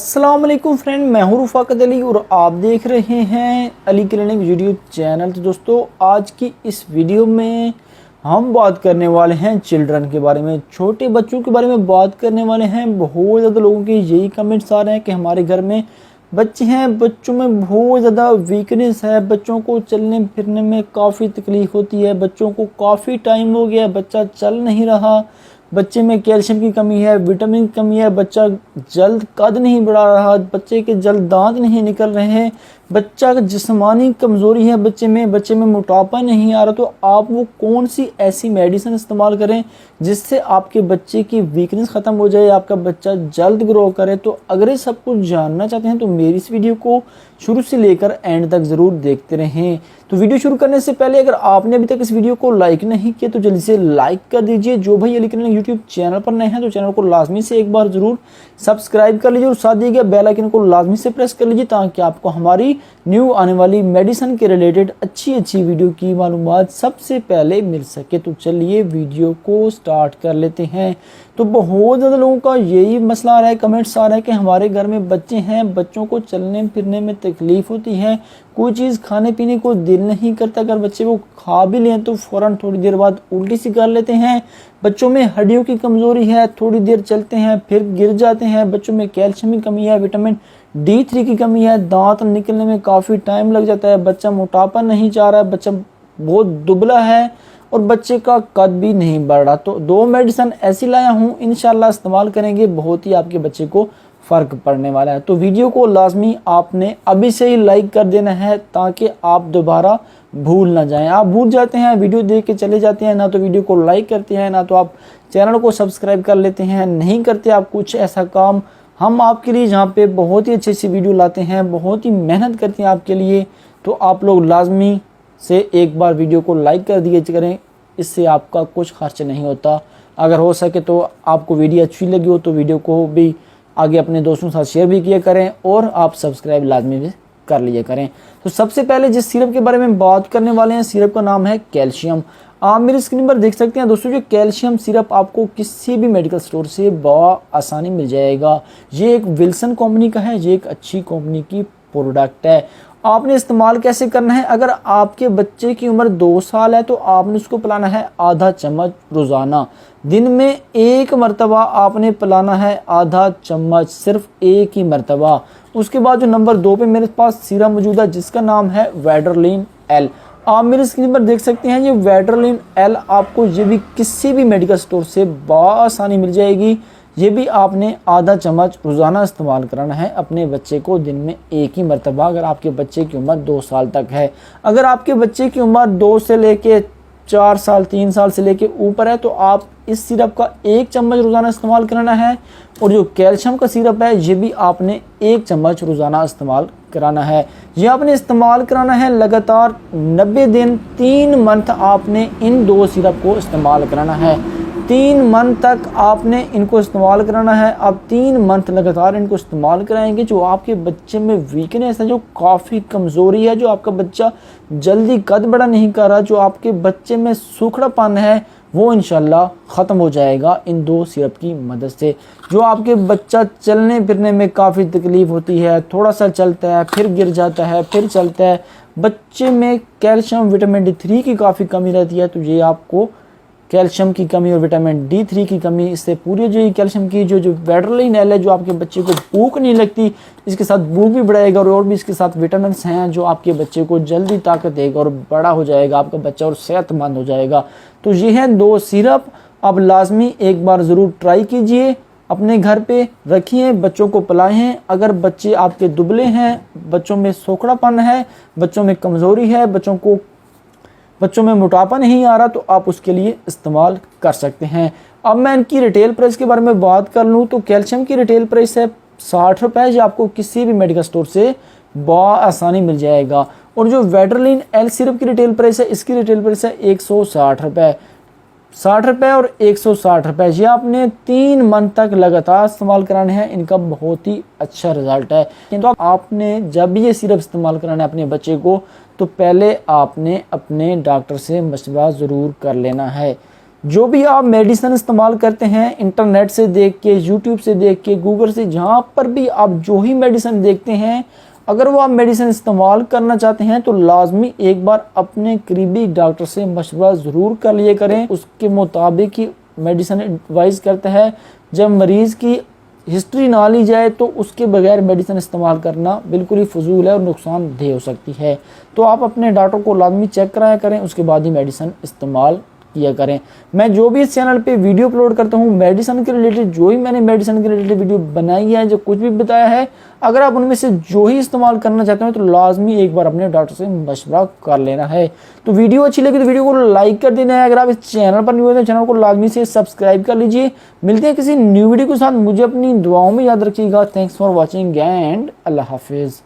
अस्सलाम वालेकुम फ्रेंड, मैं हूं रुफ़ाकत अली और आप देख रहे हैं अली क्लिनिक यूट्यूब चैनल। तो दोस्तों, आज की इस वीडियो में हम बात करने वाले हैं चिल्ड्रन के बारे में, छोटे बच्चों के बारे में बात करने वाले हैं। बहुत ज़्यादा लोगों के यही कमेंट्स आ रहे हैं कि हमारे घर में बच्चे हैं, बच्चों में बहुत ज़्यादा वीकनेस है, बच्चों को चलने फिरने में काफ़ी तकलीफ़ होती है, बच्चों को काफ़ी टाइम हो गया बच्चा चल नहीं रहा, बच्चे में कैल्शियम की कमी है, विटामिन की कमी है, बच्चा जल्द कद नहीं बढ़ा रहा, बच्चे के जल्द दांत नहीं निकल रहे हैं, बच्चा का जिस्मानी कमज़ोरी है, बच्चे में मोटापा नहीं आ रहा। तो आप वो कौन सी ऐसी मेडिसिन इस्तेमाल करें जिससे आपके बच्चे की वीकनेस ख़त्म हो जाए, आपका बच्चा जल्द ग्रो करे। तो अगर ये सब कुछ जानना चाहते हैं तो मेरी इस वीडियो को शुरू से लेकर एंड तक ज़रूर देखते रहें। तो वीडियो शुरू करने से पहले अगर आपने अभी तक इस वीडियो को लाइक नहीं किया तो जल्दी से लाइक कर दीजिए। जो भाई अली क्लिनिक यूट्यूब चैनल पर नए हैं तो चैनल को लाजमी से एक बार ज़रूर सब्सक्राइब कर लीजिए और साथ दिए गए बेल आइकन को लाजमी से प्रेस कर लीजिए ताकि आपको हमारी न्यू आने वाली मेडिसिन के रिलेटेड अच्छी वीडियो की मालूमात सबसे पहले मिल सके। तो चलिए वीडियो को स्टार्ट कर लेते हैं। तो बहुत ज़्यादा लोगों का यही मसला आ रहा है, कमेंट्स आ रहा है कि हमारे घर में बच्चे हैं, बच्चों को चलने फिरने में तकलीफ़ होती है, कोई चीज़ खाने पीने को दिल नहीं करता, अगर बच्चे को खा भी लें तो फ़ौरन थोड़ी देर बाद उल्टी सी कर लेते हैं, बच्चों में हड्डियों की कमज़ोरी है, थोड़ी देर चलते हैं फिर गिर जाते हैं, बच्चों में कैल्शियम की कमी है, विटामिन D3 की कमी है, दांत निकलने में काफ़ी टाइम लग जाता है, बच्चा मोटापा नहीं चाह रहा है, बच्चा बहुत दुबला है और बच्चे का कद भी नहीं बढ़ रहा। तो दो मेडिसिन ऐसी लाया हूँ, इंशाल्लाह इस्तेमाल करेंगे, बहुत ही आपके बच्चे को फ़र्क पड़ने वाला है। तो वीडियो को लाजमी आपने अभी से ही लाइक कर देना है ताकि आप दोबारा भूल ना जाएं। आप भूल जाते हैं, वीडियो देख के चले जाते हैं, ना तो वीडियो को लाइक करते हैं, ना तो आप चैनल को सब्सक्राइब कर लेते हैं, नहीं करते आप कुछ ऐसा काम। हम आपके लिए जहाँ पे बहुत ही अच्छी सी वीडियो लाते हैं, बहुत ही मेहनत करते हैं आपके लिए, तो आप लोग लाजमी से एक बार वीडियो को लाइक कर दिए करें, इससे आपका कुछ खर्च नहीं होता। अगर हो सके तो आपको वीडियो अच्छी लगी हो तो वीडियो को भी आगे अपने दोस्तों के साथ शेयर भी किया करें और आप सब्सक्राइब लाजमी भी कर लिया करें। तो सबसे पहले जिस सिरप के बारे में बात करने वाले हैं, सिरप का नाम है कैल्शियम। आप मेरी स्क्रीन पर देख सकते हैं दोस्तों, जो कैल्शियम सिरप आपको किसी भी मेडिकल स्टोर से आसानी मिल जाएगा। ये एक विल्सन कंपनी का है, ये एक अच्छी कंपनी की प्रोडक्ट है। आपने इस्तेमाल कैसे करना है, अगर आपके बच्चे की उम्र 2 साल है तो आपने उसको पिलाना है आधा चम्मच रोज़ाना, दिन में एक मरतबा आपने पिलाना है आधा चम्मच, सिर्फ एक ही मरतबा। उसके बाद जो नंबर 2 पे मेरे पास सीरम मौजूद है जिसका नाम है वेड्रोलिन एल। आप मेरे स्क्रीन पर देख सकते हैं, ये वेड्रोलिन एल आपको ये भी किसी भी मेडिकल स्टोर से बआसानी मिल जाएगी। ये भी आपने आधा चम्मच रोज़ाना इस्तेमाल कराना है अपने बच्चे को, दिन में एक ही मरतबा, अगर आपके बच्चे की उम्र 2 साल तक है। अगर आपके बच्चे की उम्र 2 से लेके 4 साल, 3 साल से लेके ऊपर है तो आप इस सिरप का 1 चम्मच रोज़ाना इस्तेमाल कराना है। और जो कैल्शियम का सिरप है ये भी आपने 1 चम्मच रोज़ाना इस्तेमाल कराना है। ये आपने इस्तेमाल कराना है लगातार 90 दिन, 3 मंथ आपने इन 2 सिरप को इस्तेमाल कराना है। 3 मंथ तक आपने इनको इस्तेमाल कराना है। अब 3 मंथ लगातार इनको इस्तेमाल कराएंगे, जो आपके बच्चे में वीकनेस है, जो काफ़ी कमज़ोरी है, जो आपका बच्चा जल्दी कद बड़ा नहीं कर रहा, जो आपके बच्चे में सूखड़ापन है, वो इंशाल्लाह ख़त्म हो जाएगा इन 2 सिरप की मदद से। जो आपके बच्चा चलने फिरने में काफ़ी तकलीफ़ होती है, थोड़ा सा चलता है फिर गिर जाता है फिर चलता है, बच्चे में कैल्शियम विटामिन D3 की काफ़ी कमी रहती है, तो ये आपको कैल्शियम की कमी और विटामिन D3 की कमी इससे पूरी हो जाएगी। कैल्शियम की जो वेड्रोलिन एल है, जो आपके बच्चे को भूख नहीं लगती, इसके साथ भूख भी बढ़ाएगा और भी इसके साथ विटामिन हैं जो आपके बच्चे को जल्दी ताकत देगा और बड़ा हो जाएगा आपका बच्चा और सेहतमंद हो जाएगा। तो ये हैं 2 सिरप, अब लाजमी एक बार ज़रूर ट्राई कीजिए, अपने घर पे रखिए, बच्चों को पिलाएं। अगर बच्चे आपके दुबले हैं, बच्चों में सोखड़ापन है, बच्चों में कमज़ोरी है, बच्चों में मोटापा नहीं आ रहा, तो आप उसके लिए इस्तेमाल कर सकते हैं। अब मैं इनकी रिटेल प्राइस के बारे में बात कर लूँ तो कैल्शियम की रिटेल प्राइस है 60 रुपये, जो आपको किसी भी मेडिकल स्टोर से बआसानी मिल जाएगा। और जो वेड्रोलिन एल सिरप की रिटेल प्राइस है, इसकी रिटेल प्राइस है 160 रुपये। 60 रुपये और 160 रुपये, ये आपने 3 मंथ तक लगातार इस्तेमाल कराने हैं, इनका बहुत ही अच्छा रिजल्ट है। किंतु आपने जब भी ये सिरप इस्तेमाल कराना है अपने बच्चे को तो पहले आपने अपने डॉक्टर से मशवरा ज़रूर कर लेना है। जो भी आप मेडिसिन इस्तेमाल करते हैं, इंटरनेट से देख के, यूट्यूब से देख के, गूगल से, जहाँ पर भी आप जो ही मेडिसिन देखते हैं, अगर वो आप मेडिसिन इस्तेमाल करना चाहते हैं तो लाजमी एक बार अपने करीबी डॉक्टर से मशवरा ज़रूर कर लिए करें। उसके मुताबिक ही मेडिसिन एडवाइस करता है। जब मरीज़ की हिस्ट्री ना ली जाए तो उसके बगैर मेडिसिन इस्तेमाल करना बिल्कुल ही फजूल है और नुकसानदेह हो सकती है। तो आप अपने डॉक्टर को लाजमी चेक कराया करें, उसके बाद ही मेडिसिन इस्तेमाल किया करें। मैं जो भी इस चैनल पे वीडियो अपलोड करता हूँ मेडिसिन के रिलेटेड, जो ही मैंने मेडिसिन के रिलेटेड वीडियो बनाई है, जो कुछ भी बताया है, अगर आप उनमें से जो ही इस्तेमाल करना चाहते हो तो लाजमी एक बार अपने डॉक्टर से मशवरा कर लेना है। तो वीडियो अच्छी लगी तो वीडियो को लाइक कर देना है। अगर आप इस चैनल पर न्यू हो तो चैनल को लाजमी से सब्सक्राइब कर लीजिए। मिलते हैं किसी न्यू वीडियो के साथ। मुझे अपनी दुआओं में याद रखिएगा। थैंक्स फॉर वॉचिंग एंड अल्लाह हाफिज़।